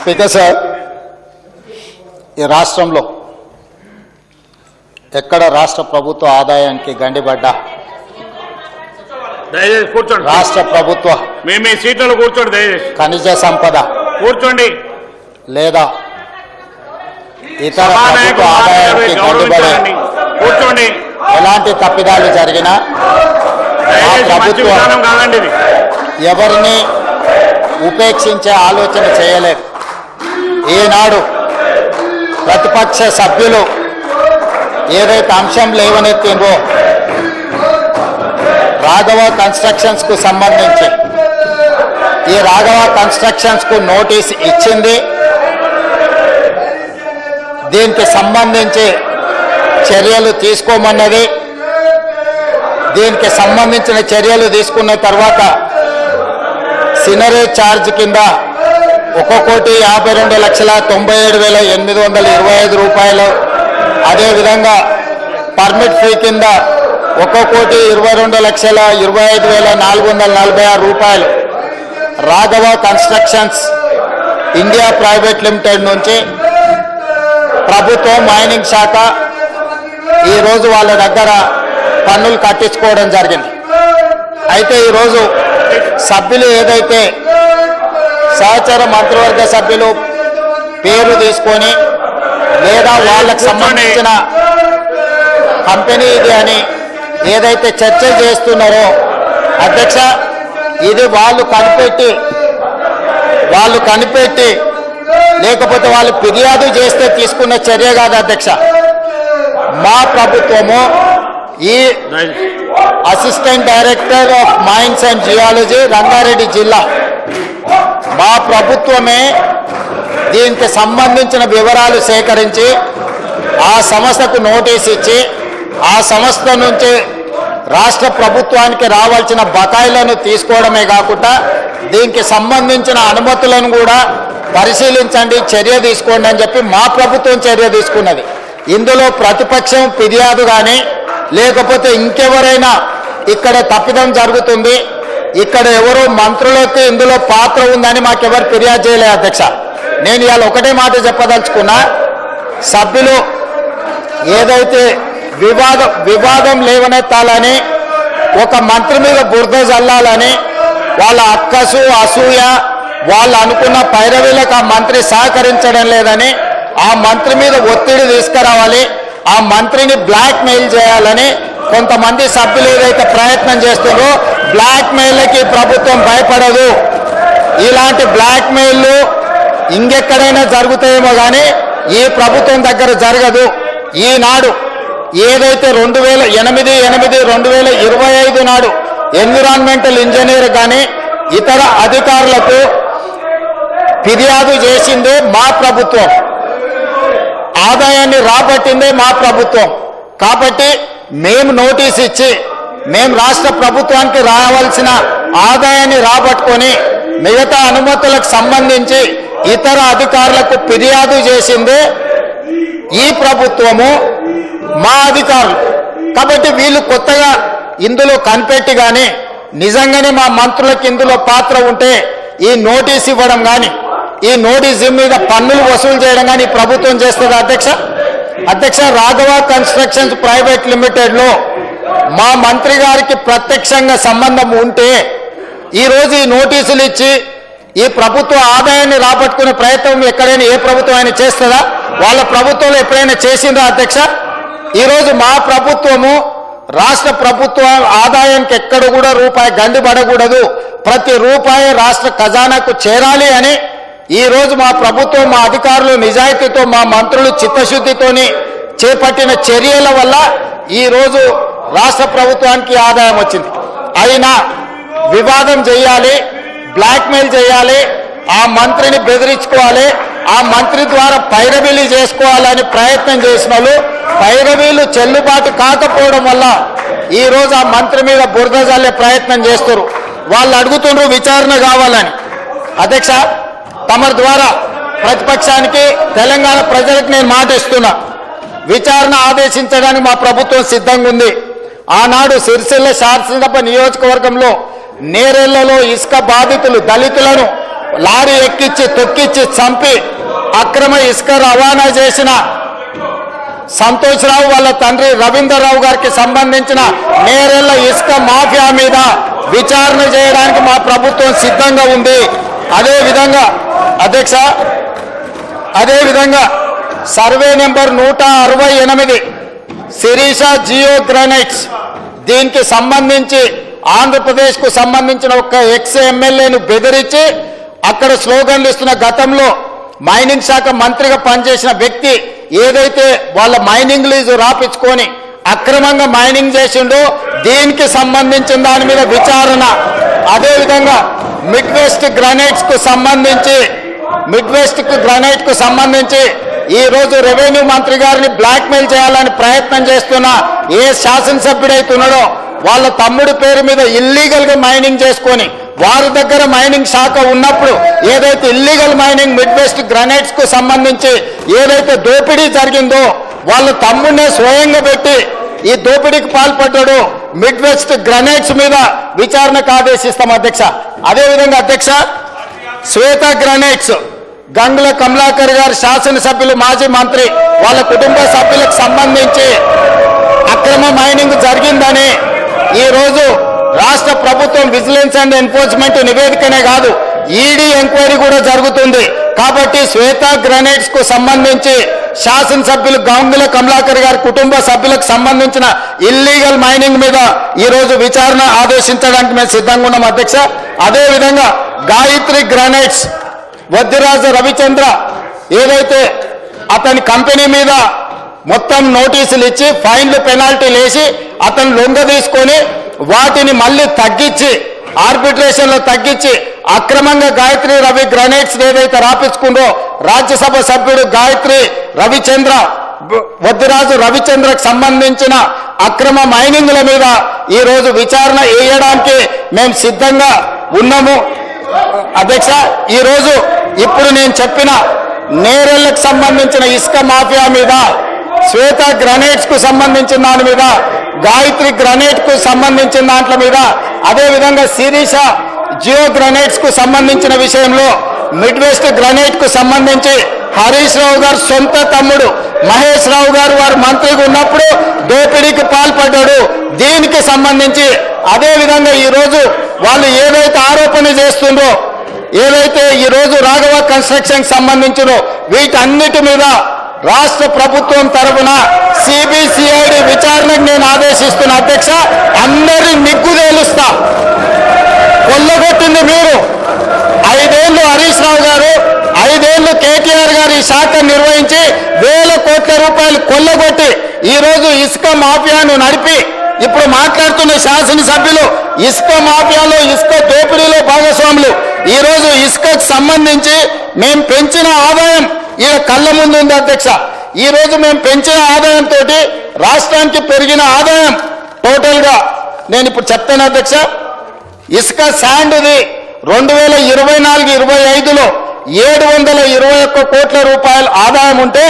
Speaker sir, ఈ రాష్ట్రంలో ఎక్కడ రాష్ట్ర ప్రభుత్వ ఆదాయానికి గండిబడ్డా దయచేసి కూర్చోండి. రాష్ట్ర ప్రభుత్వ మీ సీట్లలో కూర్చోండి. దయచేసి ఖనిజ సంపద కూర్చోండి. లేదా ఇతర ప్రభుత్వ ఆదాయానికి గండిబడే కూర్చోండి. ఎలాంటి తప్పిదాలు జరిగినా ప్రభుత్వం కాదండి ఇది. ఎవరిని ఉపేక్షించే ఆలోచన చేయలేదు. ఈనాడు ప్రతిపక్ష సభ్యులు ఏదైతే అంశం లేవనెత్తిందో రాఘవ కన్స్ట్రక్షన్స్ కు సంబంధించి ఈ రాఘవ కన్స్ట్రక్షన్స్ కు నోటీస్ ఇచ్చింది. దీనికి సంబంధించి చర్యలు తీసుకోమన్నది. దీనికి సంబంధించిన చర్యలు తీసుకున్న తర్వాత సినరేజ్ ఛార్జ్ కింద 1,52,97,825 రూపాయలు, అదేవిధంగా పర్మిట్ ఫీ కింద 1,22,25,446 రూపాయలు Raghava constructions India private limited నుంచి ప్రభుత్వం మైనింగ్ శాఖ ఈరోజు వాళ్ళ దగ్గర పన్నులు కట్టించుకోవడం జరిగింది. అయితే ఈరోజు సభ్యులు ఏదైతే సహచర మంత్రివర్గ సభ్యులు పేరు తీసుకొని లేదా వాళ్ళకు సంబంధించిన కంపెనీ ఇది అని ఏదైతే చర్చ చేస్తున్నారో అధ్యక్ష, ఇది వాళ్ళు కనిపెట్టి లేకపోతే వాళ్ళు ఫిర్యాదు చేస్తే తీసుకున్న చర్య కాదు అధ్యక్ష. మా ప్రభుత్వము ఈ assistant director of mines and geology Rangareddy జిల్లా మా ప్రభుత్వమే దీనికి సంబంధించిన వివరాలు సేకరించి ఆ సంస్థకు నోటీస్ ఇచ్చి ఆ సంస్థ నుంచి రాష్ట్ర ప్రభుత్వానికి రావాల్సిన బకాయిలను తీసుకోవడమే కాకుండా దీనికి సంబంధించిన అనుమతులను కూడా పరిశీలించండి, చర్య తీసుకోండి అని చెప్పి మా ప్రభుత్వం చర్య తీసుకున్నది. ఇందులో ప్రతిపక్షం ఫిర్యాదు కానీ లేకపోతే ఇంకెవరైనా ఇక్కడ తప్పిదం జరుగుతుంది, ఇక్కడ ఎవరో మంత్రులకి ఇందులో పాత్ర ఉందని మాకెవరు ఫిర్యాదు చేయలేదు అధ్యక్ష. నేను ఇవాళ ఒకటే మాట చెప్పదలుచుకున్నా, సభ్యులు ఏదైతే వివాదం లేవనెత్తాలని ఒక మంత్రి మీద బురద జల్లాలని వాళ్ళ అక్కసు అసూయ వాళ్ళు అనుకున్న పైరవీలకు ఆ మంత్రి సహకరించడం లేదని ఆ మంత్రి మీద ఒత్తిడి తీసుకురావాలి, ఆ మంత్రిని బ్లాక్ మెయిల్ చేయాలని కొంతమంది సభ్యులు ఏదైతే ప్రయత్నం చేస్తున్నారో బ్లాక్ మెయిల్కి ప్రభుత్వం భయపడదు. ఇలాంటి బ్లాక్ మెయిల్లు ఇంకెక్కడైనా జరుగుతాయేమో కానీ ఈ ప్రభుత్వం దగ్గర జరగదు. ఈనాడు ఏదైతే 2008-2025 నాడు ఎన్విరాన్మెంటల్ ఇంజనీర్ కానీ ఇతర అధికారులకు ఫిర్యాదు చేసిందే మా ప్రభుత్వం, ఆదాయాన్ని రాబట్టిందే మా ప్రభుత్వం. కాబట్టి మేము నోటీస్ ఇచ్చి మేము రాష్ట్ర ప్రభుత్వానికి రావాల్సిన ఆదాయాన్ని రాబట్టుకొని మిగతా అనుమతులకు సంబంధించి ఇతర అధికారులకు ఫిర్యాదు చేసిందే ఈ ప్రభుత్వము, మా అధికారులు. కాబట్టి వీళ్ళు కొత్తగా ఇందులో కనిపెట్టి కానీ నిజంగానే మా మంత్రులకు ఇందులో పాత్ర ఉంటే ఈ నోటీస్ ఇవ్వడం కానీ ఈ నోటీస్ మీద పన్నులు వసూలు చేయడం కానీ ప్రభుత్వం చేస్తుంది అధ్యక్ష. రాఘవ కన్స్ట్రక్షన్స్ ప్రైవేట్ లిమిటెడ్లో మా మంత్రి గారికి ప్రత్యక్షంగా సంబంధం ఉంటే ఈరోజు ఈ నోటీసులు ఇచ్చి ఈ ప్రభుత్వ ఆదాయాన్ని రాబట్టుకునే ప్రయత్నం ఎక్కడైనా ఏ ప్రభుత్వం అయినా చేస్తుందా? వాళ్ళ ప్రభుత్వంలో ఎప్పుడైనా చేసిందా అధ్యక్ష? ఈరోజు మా ప్రభుత్వము రాష్ట్ర ప్రభుత్వ ఆదాయానికి ఎక్కడ కూడా రూపాయి గండిపడకూడదు, ప్రతి రూపాయి రాష్ట్ర ఖజానాకు చేరాలి అని ఈరోజు మా ప్రభుత్వం, మా అధికారులు నిజాయితీతో, మా మంత్రులు చిత్తశుద్ధితోని చేపట్టిన చర్యల వల్ల ఈరోజు రాష్ట్ర ప్రభుత్వానికి ఆదాయం వచ్చింది. అయినా వివాదం చేయాలి, బ్లాక్మెయిల్ చేయాలి, ఆ మంత్రిని బెదిరించుకోవాలి, ఆ మంత్రి ద్వారా పైరవీలు చేసుకోవాలని ప్రయత్నం చేసిన వాళ్ళు పైరవీలు చెల్లుబాటు కాకపోవడం వల్ల ఈరోజు ఆ మంత్రి మీద బురద జల్లే ప్రయత్నం చేస్తారు. వాళ్ళు అడుగుతున్నారు విచారణ కావాలని. అధ్యక్ష, తమరి ద్వారా ప్రతిపక్షానికి తెలంగాణ ప్రజలకు నేను మాట ఇస్తున్నా, విచారణ ఆదేశించడానికి మా ప్రభుత్వం సిద్ధంగా ఉంది. ఆనాడు సిరిసిల్ల శాసనసభ నియోజకవర్గంలో నేరెళ్లలో ఇసుక బాధితులు దళితులను లారీ ఎక్కించి తొక్కిచ్చి చంపి అక్రమ ఇసుక రవాణా చేసిన సంతోష్ రావు వాళ్ళ తండ్రి రవీందర్ రావు గారికి సంబంధించిన నేరెళ్ల ఇసుక మాఫియా మీద విచారణ చేయడానికి మా ప్రభుత్వం సిద్ధంగా ఉంది. అదేవిధంగా అధ్యక్ష, అదేవిధంగా survey number 168 Sirisha geo granites, దీనికి సంబంధించి ఆంధ్రప్రదేశ్కు సంబంధించిన ఒక ఎక్స్ ఎమ్మెల్యేను బెదిరించి అక్కడ స్లోగన్లు ఇస్తున్న గతంలో మైనింగ్ శాఖ మంత్రిగా పనిచేసిన వ్యక్తి ఏదైతే వాళ్ళ మైనింగ్ లీజు రాపించుకొని అక్రమంగా మైనింగ్ చేసిండో దీనికి సంబంధించిన దాని మీద విచారణ. అదేవిధంగా మిడ్ వెస్ట్ గ్రానైట్స్ కు సంబంధించి ఈ రోజు రెవెన్యూ మంత్రి గారిని బ్లాక్మెయిల్ చేయాలని ప్రయత్నం చేస్తున్న ఏ శాసనసభ్యుడైతున్నాడో వాళ్ళ తమ్ముడి పేరు మీద ఇల్లీగల్ గా మైనింగ్ చేసుకొని వారి దగ్గర మైనింగ్ శాఖ ఉన్నప్పుడు ఏదైతే illegal mining mid west granites కు సంబంధించి ఏదైతే దోపిడీ జరిగిందో వాళ్ళ తమ్ముడినే స్వయంగా పెట్టి ఈ దోపిడీకి పాల్పడ్డాడు మిడ్ వెస్ట్ గ్రానైట్స్ మీద విచారణకు ఆదేశిస్తాం అధ్యక్ష. అదేవిధంగా అధ్యక్ష, శ్వేత గ్రానైట్స్ గంగుల కమలాకర్ గారు శాసనసభ్యులు మాజీ మంత్రి వాళ్ళ కుటుంబ సభ్యులకు సంబంధించి అక్రమ మైనింగ్ జరిగిందని ఈ రోజు రాష్ట్ర ప్రభుత్వం విజిలెన్స్ అండ్ ఎన్ఫోర్స్మెంట్ నివేదికనే కాదు ఈడీ ఎంక్వైరీ కూడా జరుగుతుంది. కాబట్టి శ్వేత గ్రానైట్స్ కు సంబంధించి శాసనసభ్యులు గంగుల కమలాకర్ గారి కుటుంబ సభ్యులకు సంబంధించిన ఇల్లీగల్ మైనింగ్ మీద ఈ రోజు విచారణ ఆదేశించడానికి మేము సిద్ధంగా ఉన్నాం అధ్యక్ష. అదేవిధంగా గాయత్రి గ్రానైట్స్ వద్దిరాజు రవిచంద్ర ఏదైతే అతని కంపెనీ మీద మొత్తం నోటీసులు ఇచ్చి ఫైన్లు పెనాల్టీలు వేసి అతను లొంగ తీసుకొని వాటిని మళ్ళీ తగ్గించి ఆర్బిట్రేషన్ లో తగ్గించి అక్రమంగా గాయత్రి రవి గ్రానైట్స్ ఏదైతే రాపించుకుందో రాజ్యసభ సభ్యుడు గాయత్రి రవిచంద్ర వద్దిరాజు రవిచంద్రకు సంబంధించిన అక్రమ మైనింగ్ల మీద ఈ రోజు విచారణ వేయడానికి మేము సిద్ధంగా ఉన్నాము అధ్యక్ష. ఈ రోజు ఇప్పుడు నేను చెప్పిన నేరెళ్లకు సంబంధించిన ఇసుక మాఫియా మీద, శ్వేత గ్రానైట్స్ కు సంబంధించిన దాని మీద, గాయత్రి గ్రానైట్ కు సంబంధించిన దాంట్ల మీద, అదేవిధంగా శిరీష జియో గ్రానైట్స్ కు సంబంధించిన విషయంలో మిడ్ వెస్ట్ గ్రానైట్ కు సంబంధించి హరీష్ రావు గారు సొంత తమ్ముడు మహేష్ రావు గారు వారు మంత్రిగా ఉన్నప్పుడు దోపిడీకి పాల్పడ్డాడు. దీనికి సంబంధించి అదేవిధంగా ఈ రోజు వాళ్ళు ఏదైతే ఆరోపణ చేస్తుందో, ఏదైతే ఈ రోజు రాఘవ కన్స్ట్రక్షన్ సంబంధించినో వీటన్నిటి మీద రాష్ట్ర ప్రభుత్వం తరఫున సిబిసిఐడి విచారణకు నేను ఆదేశిస్తున్న అధ్యక్ష. అందరి నిగ్గు తేలుస్తా. కొల్లగొట్టింది మీరు. 5 ఏళ్లు హరీష్ రావు గారు, 5 ఏళ్లు కేటీఆర్ గారు ఈ శాఖ నిర్వహించి వేల కోట్ల రూపాయలు కొల్లగొట్టి ఈ రోజు ఇసుక మాఫియాను నడిపి ఇప్పుడు మాట్లాడుతున్న శాసనసభ్యులు ఇసుక మాఫియాలో ఇసుక దోపిడీలో భాగస్వాములు. ఈ రోజు ఇసుకకు సంబంధించి మేము పెంచిన ఆదాయం ఈ కళ్ళ ముందు ఉంది అధ్యక్ష. ఈ రోజు మేము పెంచిన ఆదాయంతో రాష్ట్రానికి పెరిగిన ఆదాయం టోటల్ గా నేను ఇప్పుడు చెప్తాను అధ్యక్ష. ఇసుక శాండ్ది 2024-25లో 721 కోట్ల రూపాయల ఆదాయం ఉంటే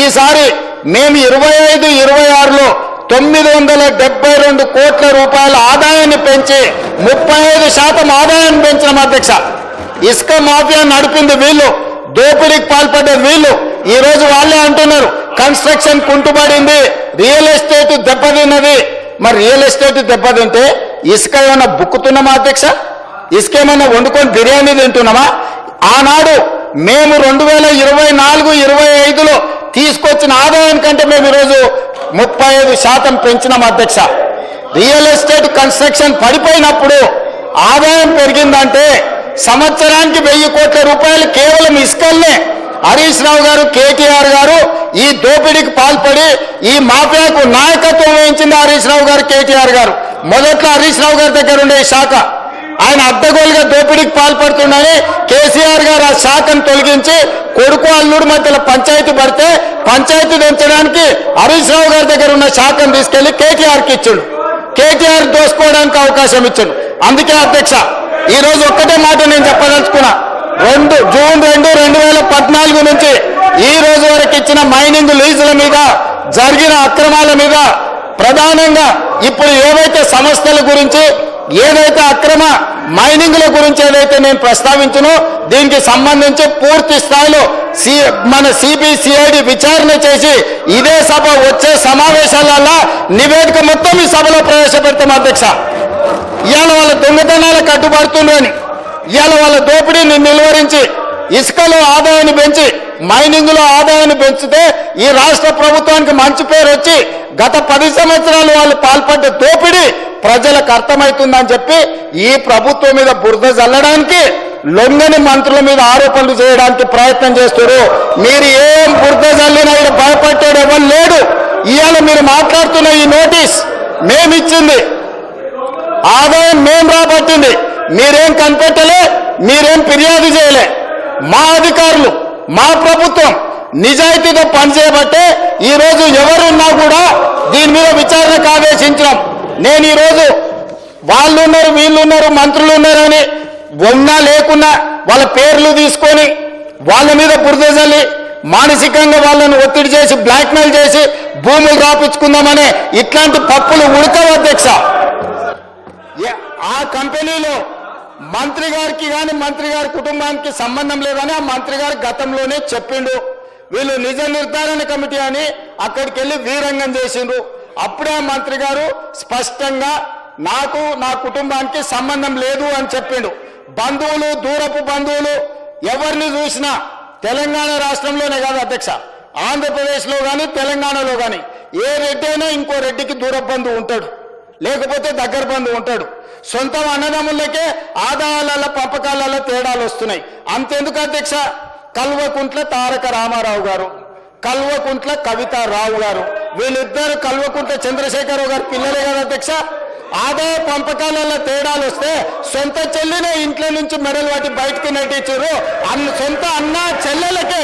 ఈసారి మేము 25-26లో 972 కోట్ల రూపాయల ఆదాయాన్ని పెంచి 35% ఆదాయాన్ని పెంచిన అధ్యక్ష. ఇసుక మాఫియా నడిపింది వీళ్ళు, దోపిడీకి పాల్పడ్డది వీళ్ళు. ఈ రోజు వాళ్ళే అంటున్నారు కన్స్ట్రక్షన్ కుంటుపడింది, రియల్ ఎస్టేట్ దెబ్బతిన్నది. మరి రియల్ ఎస్టేట్ దెబ్బతింటే ఇసుక ఏమన్నా బుక్కుతున్నామా అధ్యక్ష? ఇసుక ఏమన్నా వండుకొని బిర్యానీ తింటున్నామా? ఆనాడు మేము 2024-25లో తీసుకొచ్చిన ఆదాయం కంటే మేము ఈరోజు 35% పెంచినాం అధ్యక్ష. రియల్ ఎస్టేట్ కన్స్ట్రక్షన్ పడిపోయినప్పుడు ఆదాయం పెరిగిందంటే సంవత్సరానికి 1000 కోట్ల రూపాయలు కేవలం ఇసుకల్నే. హరీష్ రావు గారు, కేటీఆర్ గారు ఈ దోపిడీకి పాల్పడి ఈ మాఫియాకు నాయకత్వం వహించింది హరీష్ రావు గారు, కేటీఆర్ గారు. మొదట్లో హరీష్ రావు గారి దగ్గర ఉండే ఈ శాఖ ఆయన అడ్డగోలుగా దోపిడీకి పాల్పడుతుండని కేసీఆర్ గారు ఆ శాఖను తొలగించి కొడుకు అల్లుడు మధ్యలో పంచాయతీ పడితే పంచాయతీ పెంచడానికి హరీష్ రావు గారి దగ్గర ఉన్న శాఖను తీసుకెళ్లి కేటీఆర్కి ఇచ్చాడు. కేటీఆర్ దోసుకోవడానికి అవకాశం ఇచ్చాడు. అందుకే అధ్యక్ష ఈ రోజు ఒక్కటే మాట నేను చెప్పదలుచుకున్నా. జూన్ 2, 2014 నుంచి ఈ రోజు వరకు ఇచ్చిన మైనింగ్ లీజుల మీద జరిగిన అక్రమాల మీద ప్రధానంగా ఇప్పుడు ఏవైతే సంస్థల గురించి, ఏదైతే అక్రమ మైనింగ్ల గురించి ఏదైతే నేను ప్రస్తావించనో దీనికి సంబంధించి పూర్తి స్థాయిలో మన సిబిసిఐడి విచారణ చేసి ఇదే సభ వచ్చే సమావేశాలలో నివేదిక మొత్తం ఈ సభలో ప్రవేశపెడతాం అధ్యక్ష. ఇవాళ వాళ్ళ దొంగతనాలకు అడ్డుపడుతుందని, ఇవాళ వాళ్ళ దోపిడీని నిలువరించి, ఇసుకలో ఆదాయాన్ని పెంచి, మైనింగ్ లో ఆదాయాన్ని పెంచితే ఈ రాష్ట్ర ప్రభుత్వానికి మంచి పేరు వచ్చి గత 10 సంవత్సరాలు వాళ్ళు పాల్పడ్డ దోపిడీ ప్రజలకు అర్థమవుతుందని చెప్పి ఈ ప్రభుత్వం మీద బురద జల్లడానికి, లొంగని మంత్రుల మీద ఆరోపణలు చేయడానికి ప్రయత్నం చేస్తారు. మీరు ఏం బురద జల్లినా ఇక్కడ భయపడ్డాడు ఎవరు లేడు. ఇవాళ మీరు మాట్లాడుతున్న ఈ నోటీస్ మేమిచ్చింది, ఆదాయం మేం రాబట్టింది, మీరేం కనిపెట్టలే, మీరేం ఫిర్యాదు చేయలే. మా అధికారులు, మా ప్రభుత్వం నిజాయితీతో పనిచేయబట్టే ఈరోజు ఎవరున్నా కూడా దీని మీద విచారణకు ఆదేశించాం. నేను ఈరోజు వాళ్ళు ఉన్నారు, వీళ్ళు ఉన్నారు, మంత్రులు ఉన్నారని ఉన్నా లేకున్నా వాళ్ళ పేర్లు తీసుకొని వాళ్ళ మీద బురద జల్లి మానసికంగా వాళ్ళను ఒత్తిడి చేసి బ్లాక్మెయిల్ చేసి భూములు రాపించుకుందామనే ఇట్లాంటి పప్పులు ఉడకవు అధ్యక్ష. ఆ కంపెనీలో మంత్రి గారికి కానీ మంత్రి గారి కుటుంబానికి సంబంధం లేదని ఆ మంత్రి గారు గతంలోనే చెప్పిండు. వీళ్ళు నిజ నిర్ధారణ కమిటీ అని అక్కడికి వెళ్ళి వీరంగం చేసిండ్రు. అప్పుడే ఆ మంత్రి గారు స్పష్టంగా నాకు నా కుటుంబానికి సంబంధం లేదు అని చెప్పిండు. బంధువులు, దూరపు బంధువులు ఎవరిని చూసినా తెలంగాణ రాష్ట్రంలోనే కాదు అధ్యక్ష, ఆంధ్రప్రదేశ్లో కానీ తెలంగాణలో కానీ ఏ రెడ్డి అయినా ఇంకో రెడ్డికి దూర బంధువు ఉంటాడు, లేకపోతే దగ్గర బంధువు ఉంటాడు. సొంత అన్నదమ్ములకే ఆదాయాల పంపకాలలో తేడాలు వస్తున్నాయి. అంతెందుకు అధ్యక్ష, కల్వకుంట్ల తారక రామారావు గారు, కల్వకుంట్ల కవితారావు గారు, వీళ్ళిద్దరు కల్వకుంట్ల చంద్రశేఖరరావు గారు పిల్లలే కదా అధ్యక్ష. ఆదాయ పంపకాలలో తేడాలు వస్తే సొంత చెల్లినే ఇంట్లో నుంచి మెడలు వాటి బయటకు నెట్టించారు. సొంత అన్న చెల్లెలకే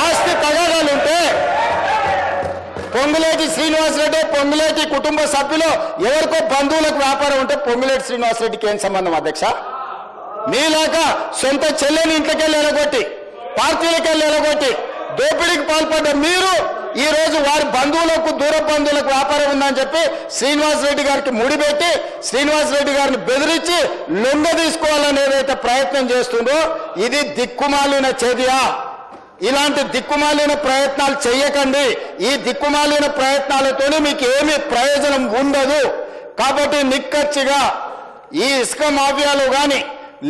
ఆస్తి తగాదాలుంటే పొంగులేటి శ్రీనివాసరెడ్డి, పొంగులేటి కుటుంబ సభ్యులు ఎవరికో బంధువులకు వ్యాపారం ఉంటే పొంగులేటి శ్రీనివాసరెడ్డికి ఏం సంబంధం అధ్యక్ష? మీలాగా సొంత చెల్లెని ఇంట్లోకెళ్ళి ఎలగొట్టి, పార్టీలకెళ్ళి ఎలగొట్టి దోపిడీకి పాల్పడ్డ మీరు ఈ రోజు వారి బంధువులకు, దూర బంధువులకు వ్యాపారం ఉందని చెప్పి శ్రీనివాసరెడ్డి గారికి ముడిపెట్టి శ్రీనివాసరెడ్డి గారిని బెదిరించి లొంగ తీసుకోవాలని ఏదైతే ప్రయత్నం చేస్తుందో ఇది దిక్కుమాలిన చర్య. ఇలాంటి దిక్కుమాలిన ప్రయత్నాలు చేయకండి. ఈ దిక్కుమాలిన ప్రయత్నాలతోనే మీకు ఏమీ ప్రయోజనం ఉండదు. కాబట్టి నిక్కచ్చిగా ఈ ఇసుక మాఫియాలో కానీ,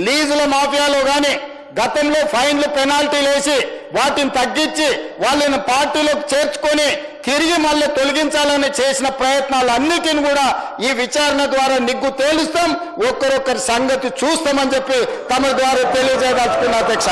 లీజుల మాఫియాలో కానీ గతంలో ఫైన్లు, పెనాల్టీలు వేసి వాటిని తగ్గించి వాళ్ళని పార్టీలోకి చేర్చుకొని తిరిగి మళ్ళీ తొలగించాలని చేసిన ప్రయత్నాలన్నిటిని కూడా ఈ విచారణ ద్వారా నిగ్గు తేలుస్తాం, ఒక్కరొక్కరి సంగతి చూస్తామని చెప్పి తమ ద్వారా తెలియజేయదలుచుకున్న అధ్యక్ష.